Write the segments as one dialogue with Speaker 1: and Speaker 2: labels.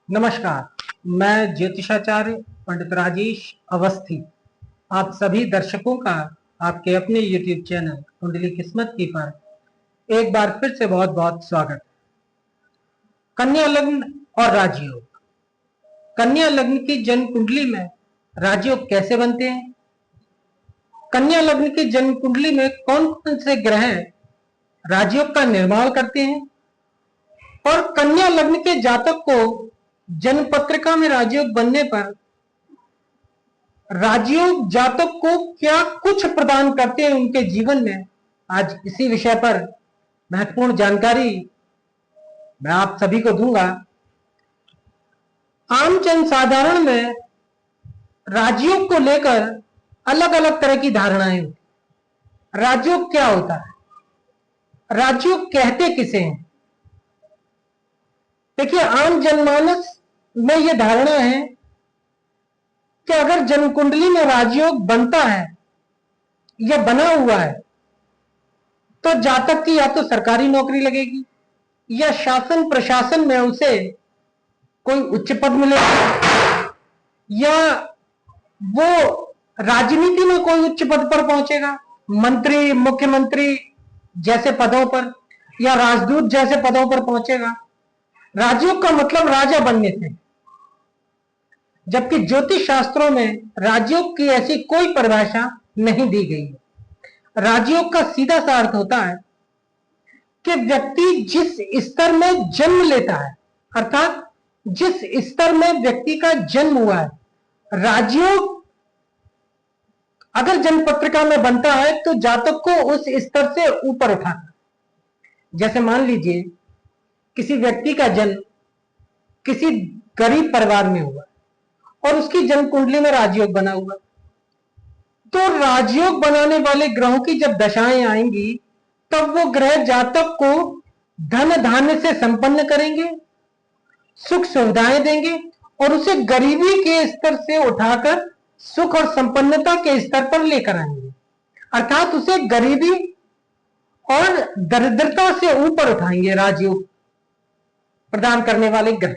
Speaker 1: नमस्कार। मैं ज्योतिषाचार्य पंडित राजेश अवस्थी आप सभी दर्शकों का आपके अपने YouTube चैनल कुंडली किस्मत की पर एक बार फिर से बहुत बहुत स्वागत। कन्या लग्न और राजयोग। कन्या लग्न की जन्म कुंडली में राजयोग कैसे बनते हैं? कन्या लग्न की जन्म कुंडली में कौन कौन से ग्रह राजयोग का निर्माण करते हैं और कन्या लग्न के जातक को जन्म पत्रिका में राजयोग बनने पर राजयोग जातक को क्या कुछ प्रदान करते हैं उनके जीवन में, आज इसी विषय पर महत्वपूर्ण जानकारी मैं आप सभी को दूंगा। आम जन साधारण में राजयोग को लेकर अलग अलग तरह की धारणाएं होती। राजयोग क्या होता है, राजयोग कहते किसे हैं? देखिए, आम जनमानस में यह धारणा है कि अगर जन्म कुंडली में राजयोग बनता है या बना हुआ है तो जातक की या तो सरकारी नौकरी लगेगी या शासन प्रशासन में उसे कोई उच्च पद मिलेगा या वो राजनीति में कोई उच्च पद पर पहुंचेगा, मंत्री, मुख्यमंत्री जैसे पदों पर या राजदूत जैसे पदों पर पहुंचेगा। राजयोग का मतलब राजा बनने से, जबकि ज्योतिष शास्त्रों में राजयोग की ऐसी कोई परिभाषा नहीं दी गई है। राजयोग का सीधा सा अर्थ होता है कि व्यक्ति जिस स्तर में जन्म लेता है, अर्थात जिस स्तर में व्यक्ति का जन्म हुआ है, राजयोग अगर जन्म पत्रिका में बनता है तो जातक को उस स्तर से ऊपर उठाना। जैसे मान लीजिए किसी व्यक्ति का जन्म किसी गरीब परिवार में हुआ और उसकी जन्म कुंडली में राजयोग बना हुआ, तो राजयोग बनाने वाले ग्रहों की जब दशाएं आएंगी तब वो ग्रह जातक को धन धान्य से संपन्न करेंगे, सुख सुविधाएं देंगे और उसे गरीबी के स्तर से उठाकर सुख और संपन्नता के स्तर पर लेकर आएंगे। अर्थात उसे गरीबी और दरिद्रता से ऊपर उठाएंगे राजयोग प्रदान करने वाले ग्रह।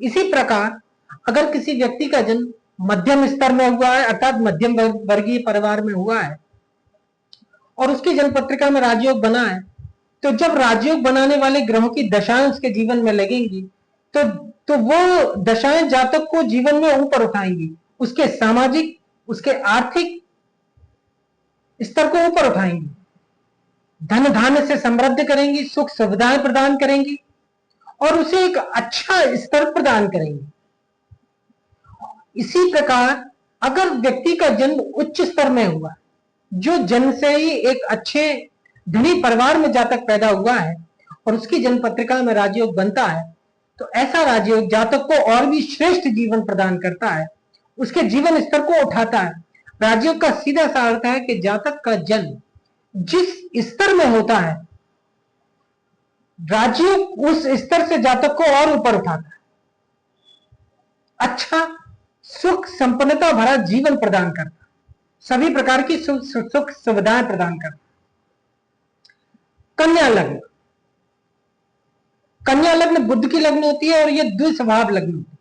Speaker 1: इसी प्रकार अगर किसी व्यक्ति का जन्म मध्यम स्तर में हुआ है, अर्थात मध्यम वर्गीय परिवार में हुआ है और उसकी जन्म पत्रिका में राजयोग बना है, तो जब राजयोग बनाने वाले ग्रहों की दशाएं उसके जीवन में लगेंगी तो वो दशाएं जातक को जीवन में ऊपर उठाएंगी, उसके सामाजिक, उसके आर्थिक स्तर को ऊपर उठाएंगी, धन धान्य से समृद्ध करेंगी, सुख सुविधाएं प्रदान करेंगी और उसे एक अच्छा स्तर प्रदान करेंगे। इसी प्रकार अगर व्यक्ति का जन्म उच्च स्तर में हुआ, जो जन्म से ही एक अच्छे धनी परिवार में जातक पैदा हुआ है और उसकी जन्म पत्रिका में राजयोग बनता है, तो ऐसा राजयोग जातक को और भी श्रेष्ठ जीवन प्रदान करता है, उसके जीवन स्तर को उठाता है। राजयोग का सीधा सा अर्थ है कि जातक का जन्म जिस स्तर में होता है, राजयोग उस स्तर से जातक को और ऊपर उठाता है, अच्छा सुख संपन्नता भरा जीवन प्रदान करता, सभी प्रकार की सुख सुविधाएं प्रदान करता। कन्या लग्न। कन्या लग्न बुध की लग्न होती है और यह द्विस्वभाव लग्न होती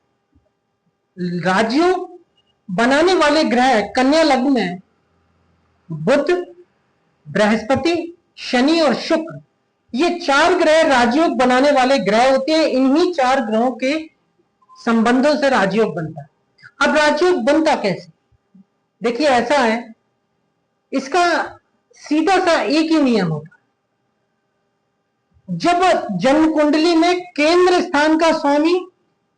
Speaker 1: है। राजयोग बनाने वाले ग्रह कन्या लग्न में बुध, बृहस्पति, शनि और शुक्र, ये चार ग्रह राजयोग बनाने वाले ग्रह होते हैं। इन्हीं चार ग्रहों के संबंधों से राजयोग बनता है। अब राजयोग बनता कैसे? देखिए, ऐसा है, इसका सीधा सा एक ही नियम होता है। जब जन्म कुंडली में केंद्र स्थान का स्वामी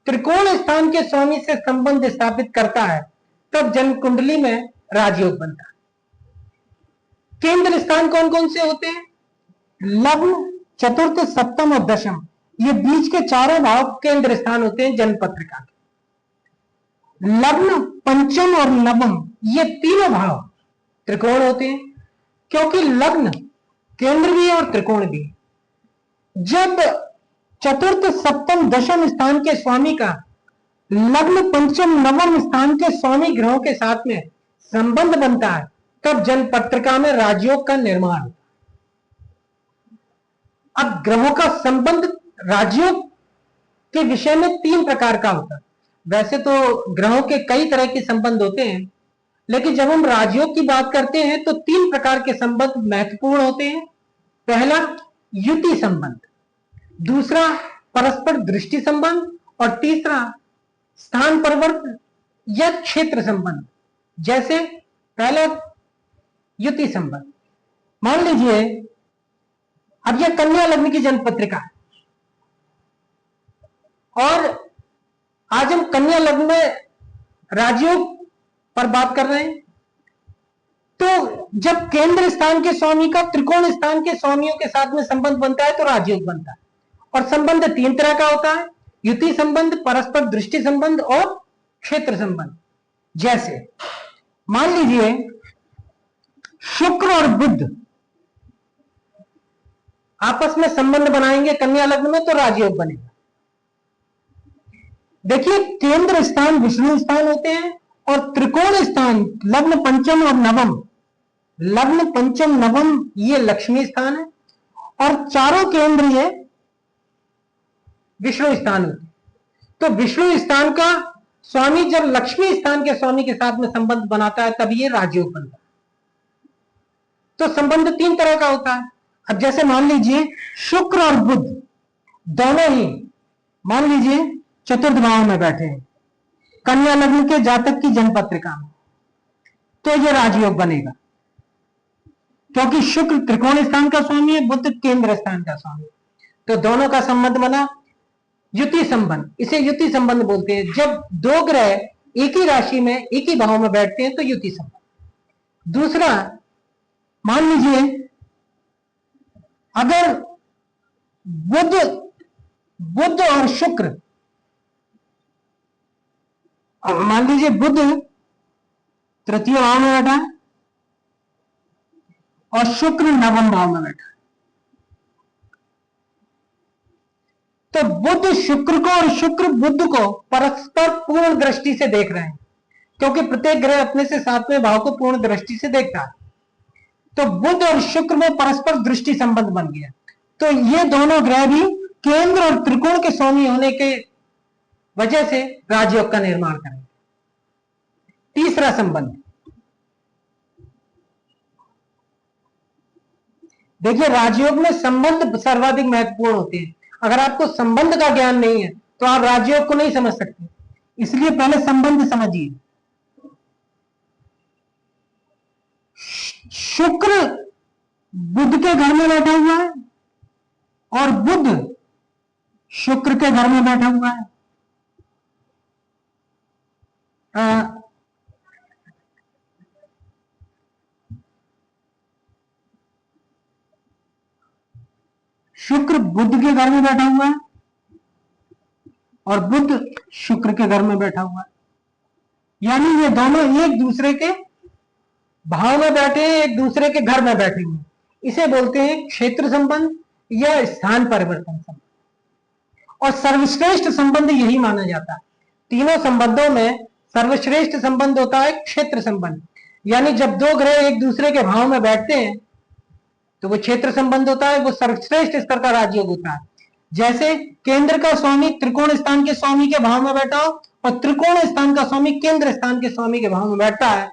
Speaker 1: त्रिकोण स्थान के स्वामी से संबंध स्थापित करता है, तब जन्म कुंडली में राजयोग बनता है। केंद्र स्थान कौन कौन से होते हैं? लग्न, चतुर्थ, सप्तम और दशम, ये बीच के चारों भाव केंद्र स्थान होते हैं जन्म पत्रिका के। लग्न, पंचम और नवम, ये तीनों भाव त्रिकोण होते हैं, क्योंकि लग्न केंद्र भी है और त्रिकोण भी है। जब चतुर्थ, सप्तम, दशम स्थान के स्वामी का लग्न, पंचम, नवम स्थान के स्वामी ग्रहों के साथ में संबंध बनता है, तब जन्म पत्रिका में राजयोग का निर्माण होता है। अब ग्रहों का संबंध राजयोग के विषय में 3 प्रकार का होता है। वैसे तो ग्रहों के कई तरह के संबंध होते हैं, लेकिन जब हम राजयोग की बात करते हैं तो 3 प्रकार के संबंध महत्वपूर्ण होते हैं। पहला युति संबंध, दूसरा परस्पर दृष्टि संबंध और तीसरा स्थान परिवर्तन या क्षेत्र संबंध। जैसे पहला युति संबंध, मान लीजिए अब यह कन्या लग्न की जन्म पत्रिका है और आज हम कन्या लग्न में राजयोग पर बात कर रहे हैं। तो जब केंद्र स्थान के स्वामी का त्रिकोण स्थान के स्वामियों के साथ में संबंध बनता है तो राजयोग बनता है। और संबंध 3 तरह का होता है, युति संबंध, परस्पर दृष्टि संबंध और क्षेत्र संबंध। जैसे मान लीजिए शुक्र और बुध आपस में संबंध बनाएंगे कन्या लग्न में तो राजयोग बनेगा। देखिए केंद्र स्थान विष्णु स्थान होते हैं और त्रिकोण स्थान लग्न पंचम और नवम, लग्न पंचम नवम ये लक्ष्मी स्थान है और चारों केंद्र ये विष्णु स्थान होते हैं। तो विष्णु स्थान का स्वामी जब लक्ष्मी स्थान के स्वामी के साथ में संबंध बनाता है तब ये राजयोग बनता है। तो संबंध 3 तरह का होता है। अब जैसे मान लीजिए शुक्र और बुध दोनों ही मान लीजिए चतुर्थ भाव में बैठे हैं कन्या लग्न के जातक की जन्म पत्रिका में, तो यह राजयोग बनेगा क्योंकि शुक्र त्रिकोण स्थान का स्वामी है, बुध केंद्र स्थान का स्वामी। तो दोनों का संबंध बना युति संबंध, इसे युति संबंध बोलते हैं। जब 2 ग्रह एक ही राशि में एक ही भाव में बैठते हैं तो युति संबंध। दूसरा मान लीजिए अगर बुध और शुक्र, मान लीजिए बुध तृतीय भाव में बैठा है और शुक्र नवम भाव में बैठा है, तो बुध शुक्र को और शुक्र बुध को परस्पर पूर्ण दृष्टि से देख रहे हैं क्योंकि प्रत्येक ग्रह अपने से 7वें भाव को पूर्ण दृष्टि से देखता है। तो बुध और शुक्र में परस्पर दृष्टि संबंध बन गया। तो ये दोनों ग्रह भी केंद्र और त्रिकोण के स्वामी होने के वजह से राजयोग का निर्माण करेंगे। तीसरा संबंध, देखिए राजयोग में संबंध सर्वाधिक महत्वपूर्ण होते हैं। अगर आपको संबंध का ज्ञान नहीं है तो आप राजयोग को नहीं समझ सकते, इसलिए पहले संबंध समझिए। शुक्र बुध के घर में बैठा हुआ है और बुध शुक्र के घर में बैठा हुआ है। शुक्र बुध के घर में बैठा हुआ है और बुध शुक्र के घर में बैठा हुआ है, यानी ये दोनों एक दूसरे के भाव में बैठे हैं, एक दूसरे के घर में बैठे हुए। इसे बोलते हैं क्षेत्र संबंध या स्थान परिवर्तन संबंध। और सर्वश्रेष्ठ संबंध यही माना जाता है। तीनों संबंधों में सर्वश्रेष्ठ संबंध होता है क्षेत्र संबंध, यानी जब 2 ग्रह एक दूसरे के भाव में बैठते हैं तो वो क्षेत्र संबंध होता है, वो सर्वश्रेष्ठ स्तर का राजयोग होता है। जैसे केंद्र का स्वामी त्रिकोण स्थान के स्वामी के भाव में बैठा हो और त्रिकोण स्थान का स्वामी केंद्र स्थान के स्वामी के भाव में बैठता है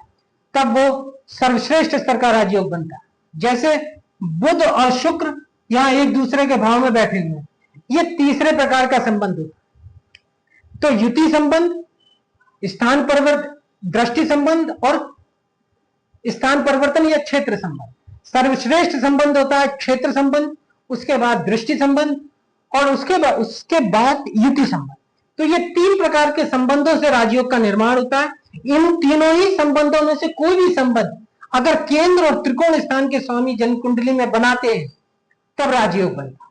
Speaker 1: तब वो सर्वश्रेष्ठ स्तर का राजयोग बनता है। जैसे बुध और शुक्र यहां एक दूसरे के भाव में बैठे हुए हैं, ये तीसरे प्रकार का संबंध होता है। तो युति संबंध, स्थान परिवर्तन, दृष्टि संबंध और स्थान परिवर्तन या क्षेत्र संबंध। सर्वश्रेष्ठ संबंध होता है क्षेत्र संबंध, उसके बाद दृष्टि संबंध और उसके बाद युति संबंध। तो ये 3 प्रकार के संबंधों से राजयोग का निर्माण होता है। इन तीनों ही संबंधों में से कोई भी संबंध अगर केंद्र और त्रिकोण स्थान के स्वामी जन्म कुंडली में बनाते हैं तब राजयोग बनता है।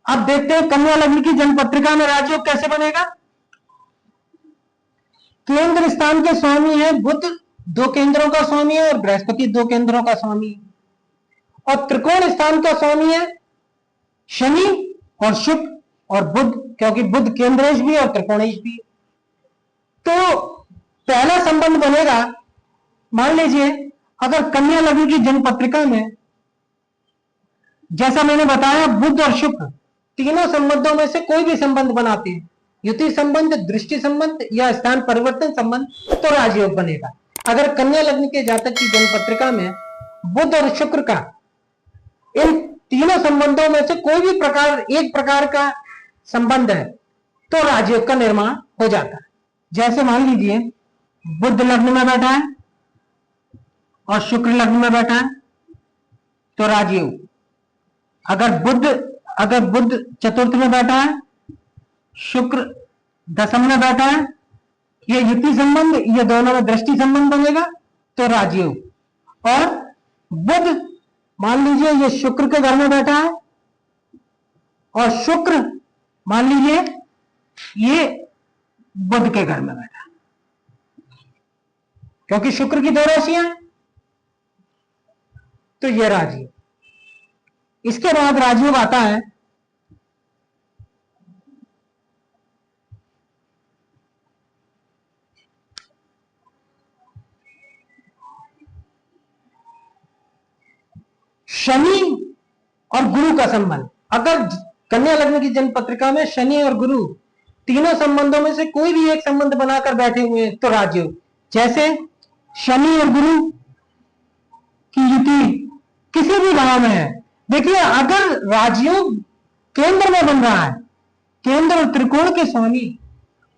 Speaker 1: अब देखते हैं कन्या लग्न की जन्म पत्रिका में राजयोग कैसे बनेगा। केंद्र स्थान के स्वामी है बुध, 2 केंद्रों का स्वामी है, और बृहस्पति 2 केंद्रों का स्वामी है। और त्रिकोण स्थान का स्वामी है शनि और शुक्र और बुध, क्योंकि बुध केंद्रेश भी और त्रिकोणेश भी। तो पहला संबंध बनेगा, मान लीजिए अगर कन्या लग्न की जन्म पत्रिका में जैसा मैंने बताया बुध और शुक्र तीनों संबंधों में से कोई भी संबंध बनाते हैं, युति संबंध, दृष्टि संबंध या स्थान परिवर्तन संबंध, तो राजयोग बनेगा। अगर कन्या लग्न के जातक की जन्म पत्रिका में बुध और शुक्र का इन तीनों संबंधों में से कोई भी एक प्रकार का संबंध है तो राजयोग का निर्माण हो जाता है। जैसे मान लीजिए बुध लग्न में बैठा है और शुक्र लग्न में बैठा है तो राजयोग। अगर बुध चतुर्थ में बैठा है, शुक्र दशम में बैठा है, ये युति संबंध, ये दोनों में दृष्टि संबंध बनेगा तो राजयोग। और बुध मान लीजिए ये शुक्र के घर में बैठा है और शुक्र मान लीजिए ये बुध के घर में बैठा है, क्योंकि शुक्र की दो राशियां हैं तो ये राजयोग। इसके बाद राजयोग आता है शनि और गुरु का संबंध। अगर कन्या लग्न की जन्म पत्रिका में शनि और गुरु तीनों संबंधों में से कोई भी एक संबंध बनाकर बैठे हुए हैं तो राजयोग। जैसे शनि और गुरु की युति किसी भी भाव में है। देखिए अगर राजयोग केंद्र में बन रहा है, केंद्र और त्रिकोण के स्वामी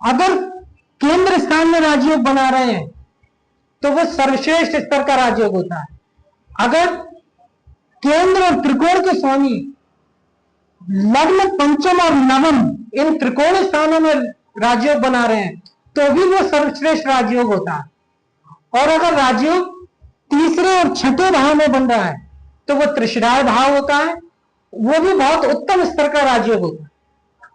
Speaker 1: अगर केंद्र स्थान में राजयोग बना रहे हैं तो वह सर्वश्रेष्ठ स्तर का राजयोग होता है। अगर केंद्र और त्रिकोण के स्वामी लग्न, पंचम और नवम इन त्रिकोण स्थानों में राजयोग बना रहे हैं तो भी वो सर्वश्रेष्ठ राजयोग होता है। और अगर राजयोग तीसरे और छठे भाव में बन रहा है तो वो त्रिशिराय भाव होता है, वो भी बहुत उत्तम स्तर का राजयोग होता है।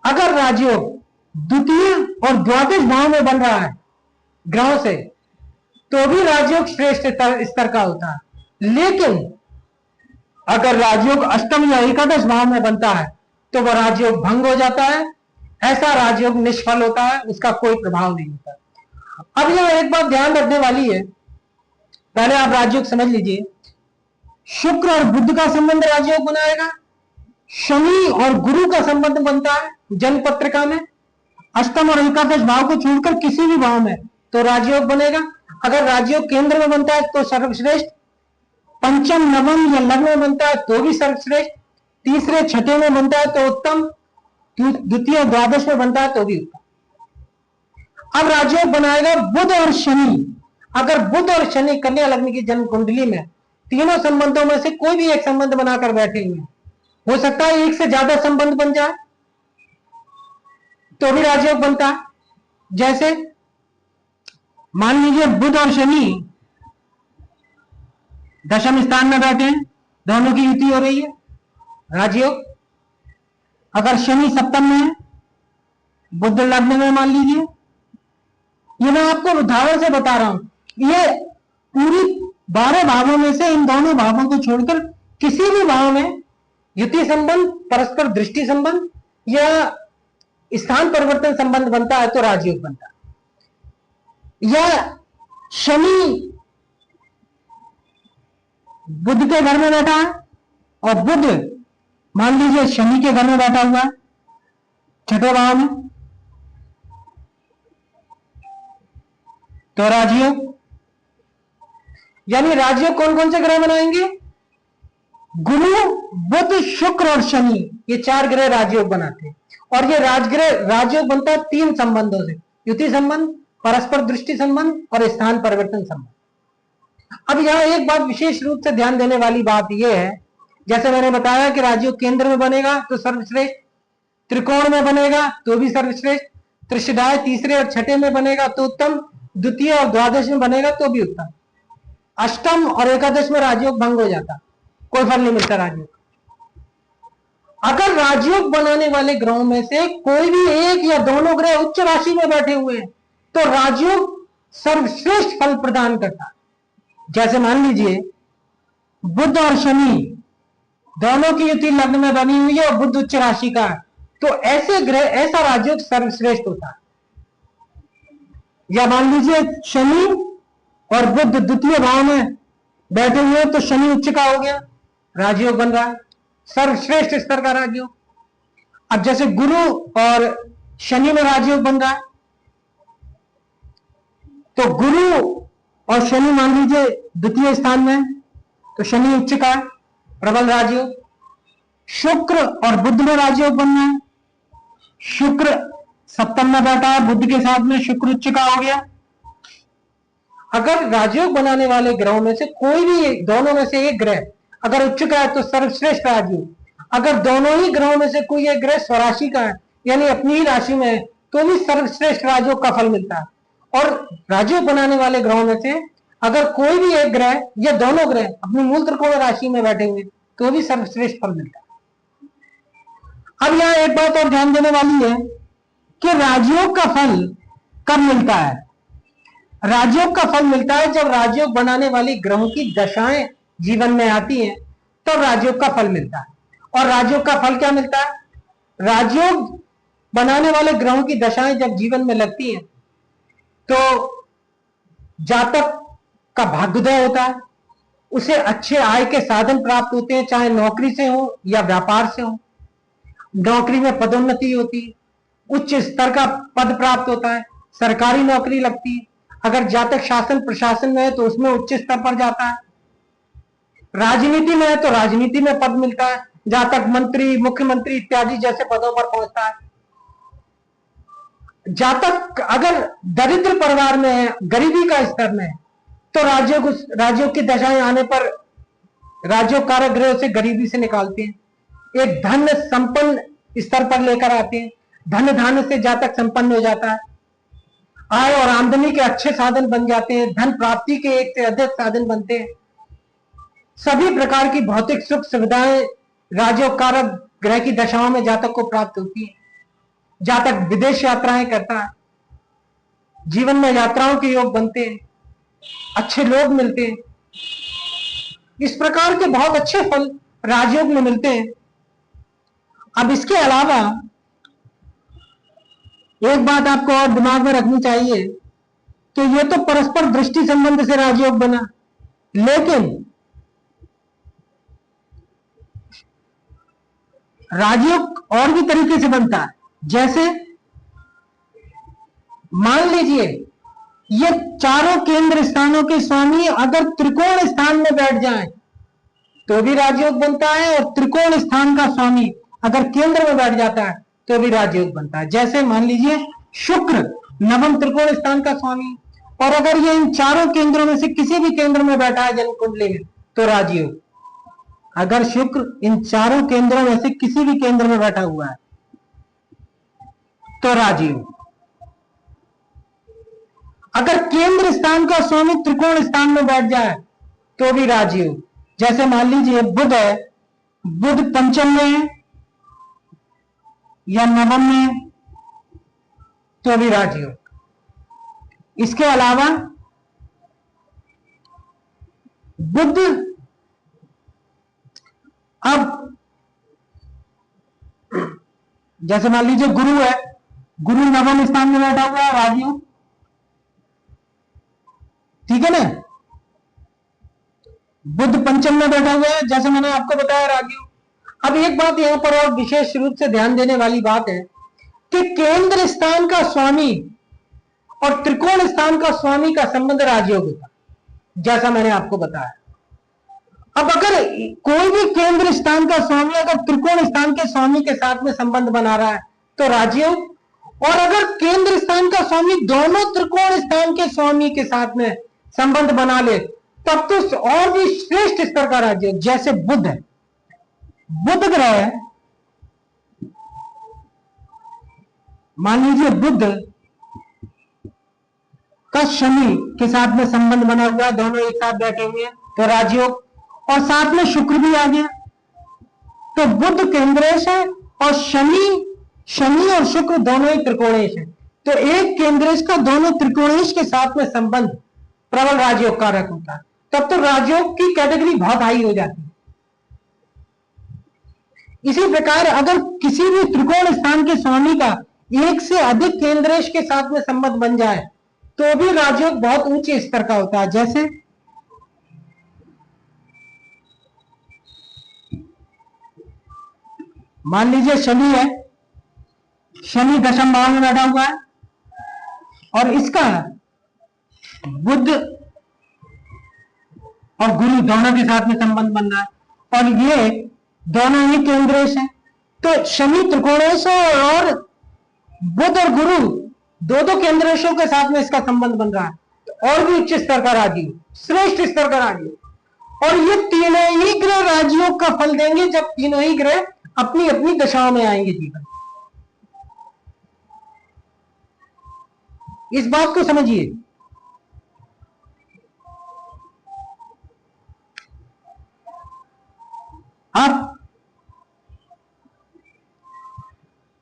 Speaker 1: अगर राजयोग द्वितीय और द्वादश भाव में बन रहा है ग्रहों से तो भी राजयोग श्रेष्ठ स्तर का होता है। लेकिन अगर राजयोग अष्टम या एकादश भाव में बनता है तो वह राजयोग भंग हो जाता है, ऐसा राजयोग निष्फल होता है, उसका कोई प्रभाव नहीं होता। अब यह एक बात ध्यान रखने वाली है, पहले आप राजयोग समझ लीजिए। शुक्र और बुध का संबंध राजयोग बनाएगा, शनि और गुरु का संबंध बनता है जन्म पत्रिका में अष्टम और एकादश भाव को छोड़कर किसी भी भाव में तो राजयोग बनेगा। अगर राजयोग केंद्र में बनता है तो सर्वश्रेष्ठ, पंचम नवम या लग्न में बनता है तो भी सर्वश्रेष्ठ, तीसरे छठे में बनता है तो उत्तम, द्वितीय द्वादश में बनता है तो भी उत्तम। अब राजयोग बनाएगा बुध और शनि। अगर बुध और शनि कन्या लग्न की जन्म कुंडली में तीनों संबंधों में से कोई भी एक संबंध बनाकर बैठे हुए हैं, हो सकता है एक से ज्यादा संबंध बन जाए तो भी राजयोग बनता है। जैसे मान लीजिए बुध और शनि दशम स्थान में बैठे हैं, दोनों की युति हो रही है, राजयोग। अगर शनि सप्तम में है, बुध लग्न में मान लीजिए, ये मैं आपको उदाहरण से बता रहा हूं। ये पूरी 12 भावों में से इन दोनों भावों को छोड़कर किसी भी भाव में युति संबंध, परस्पर दृष्टि संबंध या स्थान परिवर्तन संबंध बनता है तो राजयोग बनता है। या शनि बुध के घर में बैठा है और बुध मान लीजिए शनि के घर में बैठा हुआ है छठे भाव में तो राजयोग। यानी राजयोग कौन कौन से ग्रह बनाएंगे? गुरु, बुध, शुक्र और शनि, ये 4 ग्रह राजयोग बनाते हैं। और ये राजयोग बनता है 3 संबंधों से, युति संबंध, परस्पर दृष्टि संबंध और स्थान परिवर्तन संबंध। अब यहां एक बात विशेष रूप से ध्यान देने वाली बात यह है, जैसे मैंने बताया कि राजयोग केंद्र में बनेगा तो सर्वश्रेष्ठ, त्रिकोण में बनेगा तो भी सर्वश्रेष्ठ, त्रिशिराय तीसरे और छठे में बनेगा तो उत्तम, द्वितीय और द्वादश में बनेगा तो भी उत्तम। अष्टम और एकादश में राजयोग भंग हो जाता, कोई फल नहीं मिलता राजयोग। अगर राजयोग बनाने वाले ग्रहों में से कोई भी एक या दोनों ग्रह उच्च राशि में बैठे हुए हैं तो राजयोग सर्वश्रेष्ठ फल प्रदान करता है। जैसे मान लीजिए बुध और शनि दोनों की युति लग्न में बनी हुई है और बुध उच्च राशि का है तो ऐसे ग्रह, ऐसा राजयोग सर्वश्रेष्ठ होता है। या मान लीजिए शनि और बुध द्वितीय भाव में बैठे हुए तो शनि उच्च का हो गया, राजयोग बन रहा है, सर्वश्रेष्ठ स्तर का राजयोग। अब जैसे गुरु और शनि में राजयोग बन रहा है, तो गुरु और शनि मान लीजिए द्वितीय स्थान में, तो शनि उच्च का है, प्रबल राजयोग। शुक्र और बुध में राजयोग बन रहा है, शुक्र सप्तम में बैठा है बुध के साथ में, शुक्र उच्च का हो गया। अगर राजयोग बनाने वाले ग्रहों में से कोई भी दोनों में से एक ग्रह अगर उच्च का है तो सर्वश्रेष्ठ राजयोग। अगर दोनों ही ग्रहों में से कोई एक ग्रह स्वराशि का है यानी अपनी ही राशि में है तो भी सर्वश्रेष्ठ राजयोग का फल मिलता है। और राजयोग बनाने वाले ग्रहों में से अगर कोई भी एक ग्रह या दोनों ग्रह अपनी मूल त्रिकोण राशि में बैठे हुए तो भी सर्वश्रेष्ठ फल मिलता है। अब यहां एक बात और ध्यान देने वाली है कि राजयोग का फल कब मिलता है। राजयोग का फल मिलता है जब राजयोग बनाने वाली ग्रहों की दशाएं जीवन में आती हैं, तब राजयोग का फल मिलता है। और राजयोग का फल क्या मिलता है, राजयोग बनाने वाले ग्रहों की दशाएं जब जीवन में लगती हैं तो जातक का भाग्योदय होता है, उसे अच्छे आय के साधन प्राप्त होते हैं, चाहे नौकरी से हो या व्यापार से हो। नौकरी में पदोन्नति होती है, उच्च स्तर का पद प्राप्त होता है, सरकारी नौकरी लगती है। अगर जातक शासन प्रशासन में है तो उसमें उच्च स्तर पर जाता है। राजनीति में है तो राजनीति में पद मिलता है, जातक मंत्री मुख्यमंत्री इत्यादि जैसे पदों पर पहुंचता है। जातक अगर दरिद्र परिवार में है, गरीबी का स्तर में है, तो राजयोग की दशाएं आने पर राजयोग कारक ग्रह से गरीबी से निकालते हैं, एक धन संपन्न स्तर पर लेकर आते हैं। धन धान्य से जातक संपन्न हो जाता है, आय और आमदनी के अच्छे साधन बन जाते हैं, धन प्राप्ति के एक से अधिक साधन बनते हैं। सभी प्रकार की भौतिक सुख सुविधाएं राजयोग कारक ग्रह की दशाओं में जातक को प्राप्त होती है। जातक विदेश यात्राएं करता है, जीवन में यात्राओं के योग बनते हैं, अच्छे लोग मिलते हैं। इस प्रकार के बहुत अच्छे फल राजयोग में मिलते हैं। अब इसके अलावा एक बात आपको और दिमाग में रखनी चाहिए कि यह तो परस्पर दृष्टि संबंध से राजयोग बना, लेकिन राजयोग और भी तरीके से बनता है। जैसे मान लीजिए ये चारों केंद्र स्थानों के स्वामी अगर त्रिकोण स्थान में बैठ जाएं तो भी राजयोग बनता है, और त्रिकोण स्थान का स्वामी अगर केंद्र में बैठ जाता है तो भी राजयोग बनता है। जैसे मान लीजिए शुक्र नवम त्रिकोण स्थान का स्वामी, और अगर ये इन चारों केंद्रों में से किसी भी केंद्र में बैठा है जन्म कुंडली में तो राजयोग। अगर शुक्र इन चारों केंद्रों में से किसी भी केंद्र में बैठा हुआ है तो राजयोग। अगर केंद्र स्थान का स्वामी त्रिकोण स्थान में बैठ जाए तो भी राजयोग। जैसे मान लीजिए बुध है, बुध पंचम में है या नवम में है तो भी राजयोग। इसके अलावा बुध अब जैसे मान लीजिए गुरु है, गुरु नवम स्थान में बैठा हुआ है, राजयोग। ठीक है ना, बुध पंचम में बैठा हुआ है, जैसे मैंने आपको बताया राजयोग। अब एक बात यहां पर और विशेष रूप से ध्यान देने वाली बात है कि केंद्र स्थान का स्वामी और त्रिकोण स्थान का स्वामी का संबंध राजयोग होता है, जैसा मैंने आपको बताया। अब अगर कोई भी केंद्र स्थान का स्वामी अगर त्रिकोण स्थान के स्वामी के साथ में संबंध बना रहा है तो राजयोग, और अगर केंद्र स्थान का स्वामी दोनों त्रिकोण स्थान के स्वामी के साथ में संबंध बना ले तब तो और भी श्रेष्ठ स्तर का राजयोग। जैसे बुध है, बुध ग्रह मान लीजिए बुध का शनि के साथ में संबंध बना हुआ है, दोनों एक साथ बैठे हुए हैं तो राजयोग। और साथ में शुक्र भी आ गया तो बुध केंद्रेश है और शनि और शुक्र दोनों ही त्रिकोणेश है, तो एक केंद्रेश का दोनों त्रिकोणेश के साथ में संबंध प्रबल राजयोग कारक होता है। तब तो राजयोग की कैटेगरी बहुत हाई हो जाती है। इसी प्रकार अगर किसी भी त्रिकोण स्थान के स्वामी का एक से अधिक केंद्रेश के साथ में संबंध बन जाए तो भी राजयोग बहुत ऊंचे स्तर का होता है। जैसे मान लीजिए शनि है, शनि दशम भाव में बैठा हुआ है और इसका बुध और गुरु दोनों के साथ में संबंध बन रहा है और ये दोनों ही केंद्रेश है। तो शनि त्रिकोणेश और बुध और गुरु दो केंद्रेशों के साथ में इसका संबंध बन रहा है, तो और भी उच्च स्तर का राजयोग, श्रेष्ठ स्तर का राजयोग। और ये तीनों ही ग्रह राजयोग का फल देंगे जब तीनों ही ग्रह अपनी अपनी दशाओं में आएंगे जीवन। इस बात को समझिए।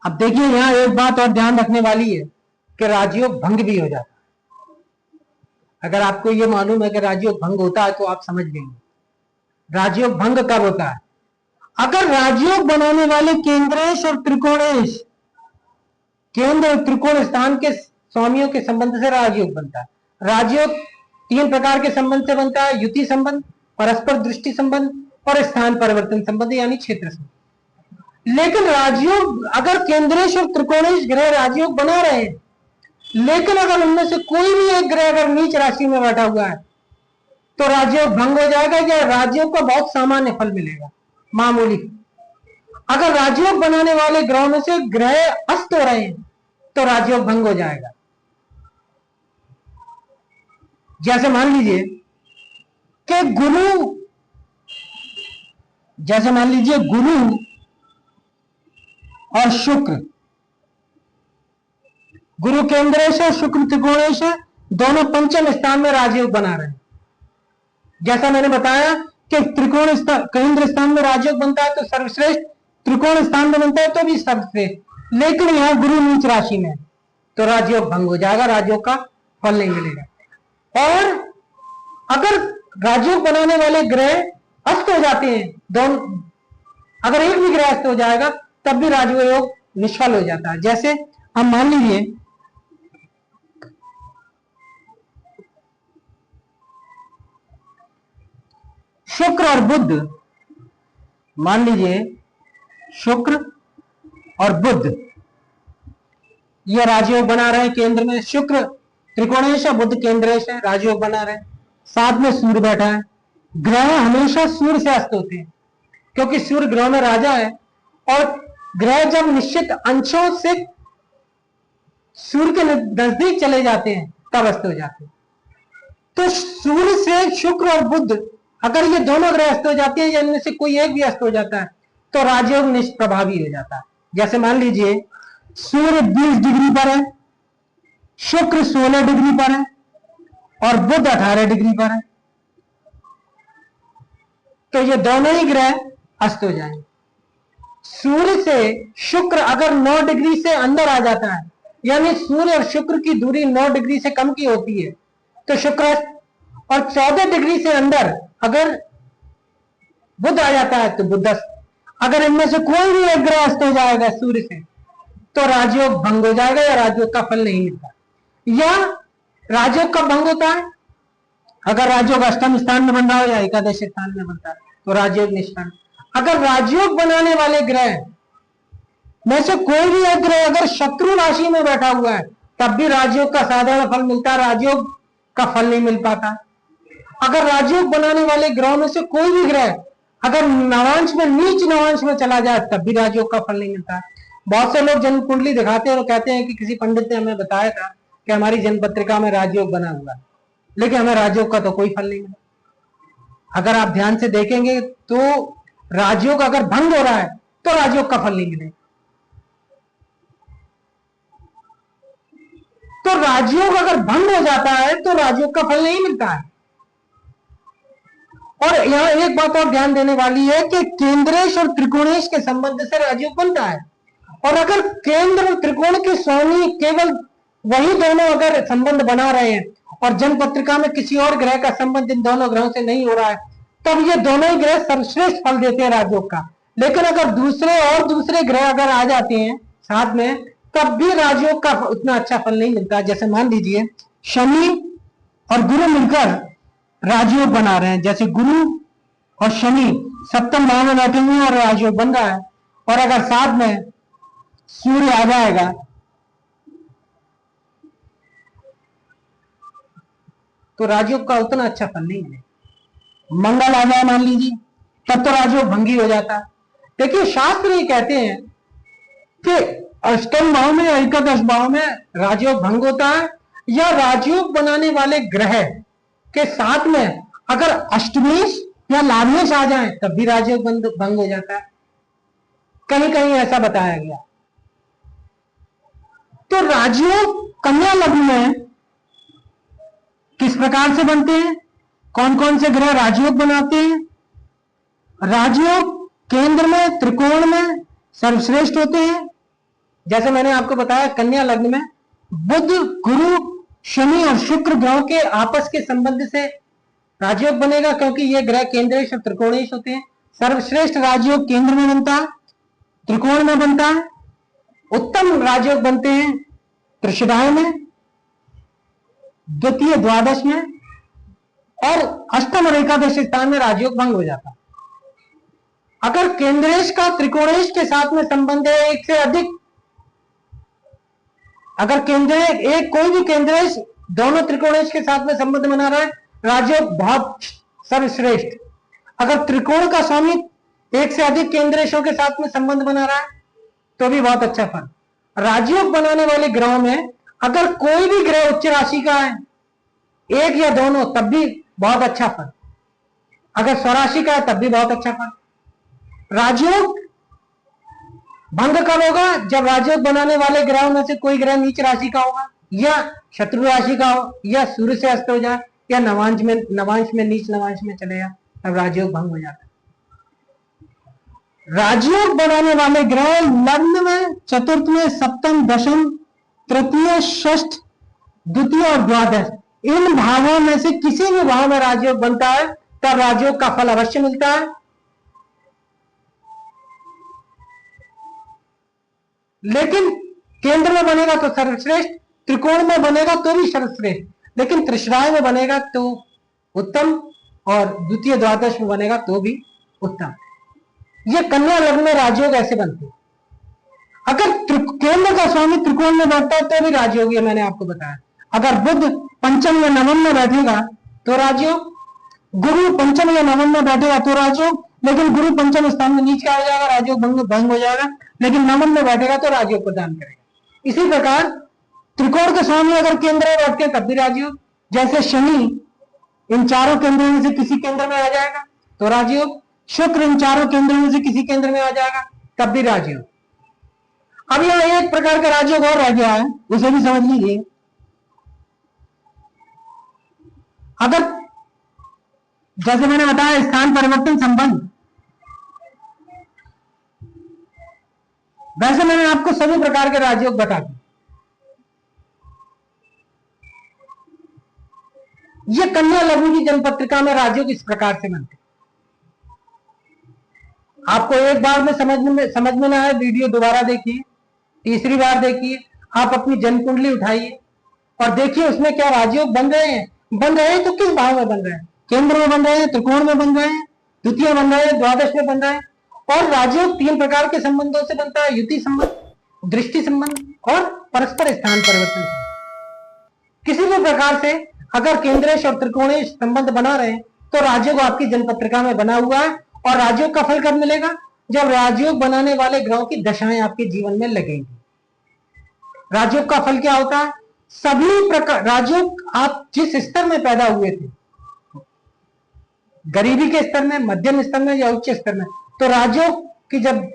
Speaker 1: अब देखिए यहां एक बात और ध्यान रखने वाली है कि राजयोग भंग भी हो जाता है। अगर आपको यह मालूम है कि राजयोग भंग होता है तो आप समझ लेंगे राजयोग भंग कब होता है। अगर राजयोग बनाने वाले केंद्रेश और त्रिकोणेश, केंद्र और त्रिकोण स्थान के स्वामियों के संबंध से राजयोग बनता है। राजयोग तीन प्रकार के संबंध से बनता है, युति संबंध, परस्पर दृष्टि संबंध और स्थान परिवर्तन संबंध यानी क्षेत्र संबंध। लेकिन राजयोग अगर केंद्रेश और त्रिकोणेश ग्रह राजयोग बना रहे हैं, लेकिन अगर उनमें से कोई भी एक ग्रह अगर नीच राशि में बैठा हुआ है तो राजयोग भंग हो जाएगा या राजयोग का बहुत सामान्य फल मिलेगा, मामूली। अगर राजयोग बनाने वाले ग्रहों में से ग्रह अस्त हो रहे हैं तो राजयोग भंग हो जाएगा। जैसे मान लीजिए कि गुरु और शुक्र, गुरु केंद्रेश और शुक्र त्रिकोणेश दोनों पंचम स्थान में राजयोग बना रहे हैं। जैसा मैंने बताया कि त्रिकोण केंद्र स्थान में राजयोग बनता है तो सर्वश्रेष्ठ, त्रिकोण स्थान में बनता है तो भी सर्वश्रेष्ठ, लेकिन यहां गुरु नीच राशि में तो राजयोग भंग हो जाएगा, राजयोग का फल नहीं मिलेगा। और अगर राजयोग बनाने वाले ग्रह अस्त हो जाते हैं, दोनों अगर एक भी ग्रह अस्त हो जाएगा तब भी राजयोग निष्फल हो जाता है। जैसे हम मान लीजिए शुक्र और बुध, मान लीजिए शुक्र और बुध ये राजयोग बना रहे हैं केंद्र में, शुक्र त्रिकोणेश है, बुध केंद्रेश है, राजयोग बना रहे हैं, साथ में सूर्य बैठा है। ग्रह हमेशा सूर्य से अस्त होते हैं क्योंकि सूर्य ग्रह में राजा है और ग्रह जब निश्चित अंशों से सूर्य के नजदीक चले जाते हैं तब अस्त हो जाते हैं। तो सूर्य से शुक्र और बुध अगर ये दोनों ग्रह अस्त हो जाते हैं या इनमें से कोई एक भी अस्त हो जाता है तो राजयोग निष्प्रभावी हो जाता है। जैसे मान लीजिए सूर्य 20 डिग्री पर है, शुक्र 16 डिग्री पर है और बुध 18 डिग्री पर है, तो ये दोनों ही ग्रह अस्त हो जाएंगे। सूर्य से शुक्र अगर 9 डिग्री से अंदर आ जाता है, यानी सूर्य और शुक्र की दूरी 9 डिग्री से कम की होती है तो शुक्र, और 14 डिग्री से अंदर अगर बुध आ जाता है तो बुध। अगर इनमें से कोई भी एक ग्रह अस्त हो जाएगा सूर्य से तो राजयोग भंग हो जाएगा या राजयोग का फल नहीं मिलता। या राजयोग कब भंग होता है? अगर राजयोग अष्टम स्थान में बन रहा हो या एकादश स्थान में बनता है तो राजयोग निष्फल। अगर राजयोग बनाने वाले ग्रह में से कोई भी एक ग्रह अगर शत्रु राशि में बैठा हुआ है तब भी राजयोग का साधारण फल मिलता है, राजयोग का फल नहीं मिल पाता। अगर राजयोग बनाने वाले ग्रहों में से कोई भी ग्रह अगर नवांश में, नीच नवांश में चला जाए तब भी राजयोग का फल नहीं मिलता। बहुत से लोग जन्म कुंडली दिखाते हैं और कहते हैं कि किसी पंडित ने हमें बताया था कि हमारी जन्म पत्रिका में राजयोग बना हुआ है, लेकिन हमें राजयोग का तो कोई फल नहीं मिला। अगर आप ध्यान से देखेंगे तो राजयोग अगर भंग हो रहा है तो राजयोग का फल नहीं मिलेगा। तो राजयोग अगर भंग हो जाता है तो राजयोग का फल नहीं मिलता है। और यहां एक बात और ध्यान देने वाली है कि केंद्रेश और त्रिकोणेश के संबंध से राजयोग बनता है, और अगर केंद्र और त्रिकोण के स्वामी केवल वही दोनों अगर संबंध बना रहे हैं और जन्म पत्रिका में किसी और ग्रह का संबंध इन दोनों ग्रहों से नहीं हो रहा है तब ये दोनों ही ग्रह सर्वश्रेष्ठ फल देते हैं राजयोग का। लेकिन अगर दूसरे ग्रह अगर आ जाते हैं साथ में तब भी राजयोग का उतना अच्छा फल नहीं मिलता। जैसे मान लीजिए शनि और गुरु मिलकर राजयोग बना रहे हैं, जैसे गुरु और शनि सप्तम भाव में बैठे हुए और राजयोग बन रहा है, और अगर साथ में सूर्य आ जाएगा तो राजयोग का उतना अच्छा फल नहीं मिलेगा। मंगल आ जाए मान लीजिए, तब तो राजयोग भंगी हो जाता है। देखिए शास्त्र ये कहते हैं कि अष्टम भाव में, एकादश भाव में राजयोग भंग होता है, या राजयोग बनाने वाले ग्रह के साथ में अगर अष्टमेश या लाभेश आ जाए तब भी राजयोग भंग हो जाता है। कहीं कहीं ऐसा बताया गया। तो राजयोग कन्या लग्न में किस प्रकार से बनते हैं, कौन कौन से ग्रह राजयोग बनाते हैं? राजयोग केंद्र में, त्रिकोण में सर्वश्रेष्ठ होते हैं। जैसे मैंने आपको बताया कन्या लग्न में बुध, गुरु, शनि और शुक्र ग्रहों के आपस के संबंध से राजयोग बनेगा, क्योंकि ये ग्रह केंद्रेश और त्रिकोणेश होते हैं। सर्वश्रेष्ठ राजयोग केंद्र में बनता है, त्रिकोण में बनता है। उत्तम राजयोग बनते हैं त्रिशिराय में, द्वितीय द्वादश में, और अष्टम और एकादश स्थान में राजयोग भंग हो जाता है। अगर केंद्रेश का त्रिकोणेश के साथ में संबंध है, एक से अधिक, अगर केंद्रेश एक कोई भी केंद्रेश दोनों त्रिकोणेश के साथ में संबंध बना रहा है, राजयोग बहुत सर्वश्रेष्ठ। अगर त्रिकोण का स्वामी एक से अधिक केंद्रेशों के साथ में संबंध बना रहा है तो भी बहुत अच्छा फल। राजयोग बनाने वाले ग्रहों में अगर कोई भी ग्रह उच्च राशि का है, एक या दोनों, तब भी बहुत अच्छा फल। अगर स्वराशि का है तब भी बहुत अच्छा फल। राजयोग भंग कब होगा? जब राजयोग बनाने वाले ग्रहों में से कोई ग्रह नीच राशि का होगा, या शत्रु राशि का हो, या सूर्य से अस्त हो जाए, या नवांश में नीच नवांश में चले जाए, तब राजयोग भंग हो जाता है। राजयोग बनाने वाले ग्रह लग्न में, चतुर्थ में, सप्तम, दशम, तृतीय, षष्ठ, द्वितीय और द्वादश, इन भावों में से किसी भी भाव में राजयोग बनता है तब राजयोग का फल अवश्य मिलता है। लेकिन केंद्र में बनेगा तो सर्वश्रेष्ठ, त्रिकोण में बनेगा तो भी सर्वश्रेष्ठ, लेकिन त्रिशिराय में बनेगा तो उत्तम, और द्वितीय द्वादश में बनेगा तो भी उत्तम। ये कन्या लग्न में राजयोग ऐसे बनते हैं। अगर केंद्र का स्वामी त्रिकोण में बैठता है तो भी राजयोग, ये मैंने आपको बताया। अगर बुध पंचम या नवम में बैठेगा तो राजयोग, गुरु पंचम या नवम में बैठेगा तो राजयोग, लेकिन गुरु पंचम स्थान में नीचे आ जाएगा, राजयोग भंग हो जाएगा। लेकिन नवम में बैठेगा तो राजयोग प्रदान करेगा। इसी प्रकार त्रिकोण के स्वामी अगर केंद्र में बैठते हैं तब भी राजयोग। जैसे शनि इन चारों केंद्रों में से किसी केंद्र में आ जाएगा तो राजयोग, शुक्र इन चारों केंद्रों में से किसी केंद्र में आ जाएगा तब भी राजयोग। अब यहां एक प्रकार का राजयोग और रह गया है, उसे भी समझ लीजिए। अगर जैसे मैंने बताया स्थान परिवर्तन संबंध, वैसे मैंने आपको सभी प्रकार के राजयोग बता दिए। ये कन्या लग्न की जन्मपत्रिका में राजयोग इस प्रकार से बनते। आपको एक बार में समझ में ना आए, वीडियो दोबारा देखिए, तीसरी बार देखिए, आप अपनी जन्म कुंडली उठाइए और देखिए उसमें क्या राजयोग बन रहे हैं। बन रहे हैं तो किस भाव में बन रहे हैं? केंद्र में बन रहे हैं, त्रिकोण में बन रहे हैं, द्वितीय बन रहे हैं, द्वादश में बन रहे हैं। और राजयोग तीन प्रकार के संबंधों से बनता है: युति संबंध, दृष्टि संबंध और परस्पर स्थान परिवर्तन। किसी भी प्रकार से अगर केंद्रेश और त्रिकोणेश संबंध बना रहे हैं तो राजयोग आपकी जन्मपत्रिका में बना हुआ है। और राजयोग का फल कब मिलेगा? जब राजयोग बनाने वाले ग्रहों की दशाएं आपके जीवन में लगेंगी। राजयोग का फल क्या होता है? सभी प्रकार राजयोग, आप जिस स्तर में पैदा हुए थे, गरीबी के स्तर में, मध्यम स्तर में या उच्च स्तर में, तो राजयोग की जब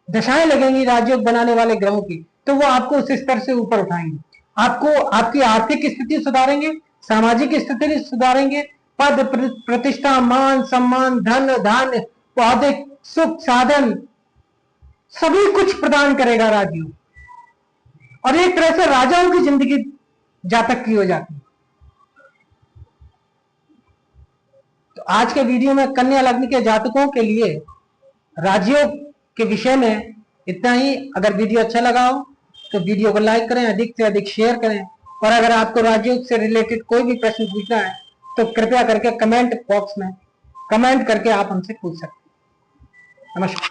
Speaker 1: दशाएं लगेंगी राजयोग बनाने वाले ग्रहों की, तो वो आपको उस स्तर से ऊपर उठाएंगे। आपको आपकी आर्थिक स्थिति सुधारेंगे, सामाजिक स्थिति सुधारेंगे, पद प्रतिष्ठा, मान सम्मान, धन धान्य, पौधे, सुख साधन, सभी कुछ प्रदान करेगा राजयोग। और एक तरह से राजाओं की जिंदगी जातक की हो जाती है। तो आज के वीडियो में कन्या लग्न के जातकों के लिए राजयोग के विषय में इतना ही। अगर वीडियो अच्छा लगा हो तो वीडियो को लाइक करें, अधिक से अधिक शेयर करें। और अगर आपको राजयोग से रिलेटेड कोई भी प्रश्न पूछना है तो कृपया करके कमेंट बॉक्स में कमेंट करके आप हमसे पूछ सकते हैं। नमस्कार।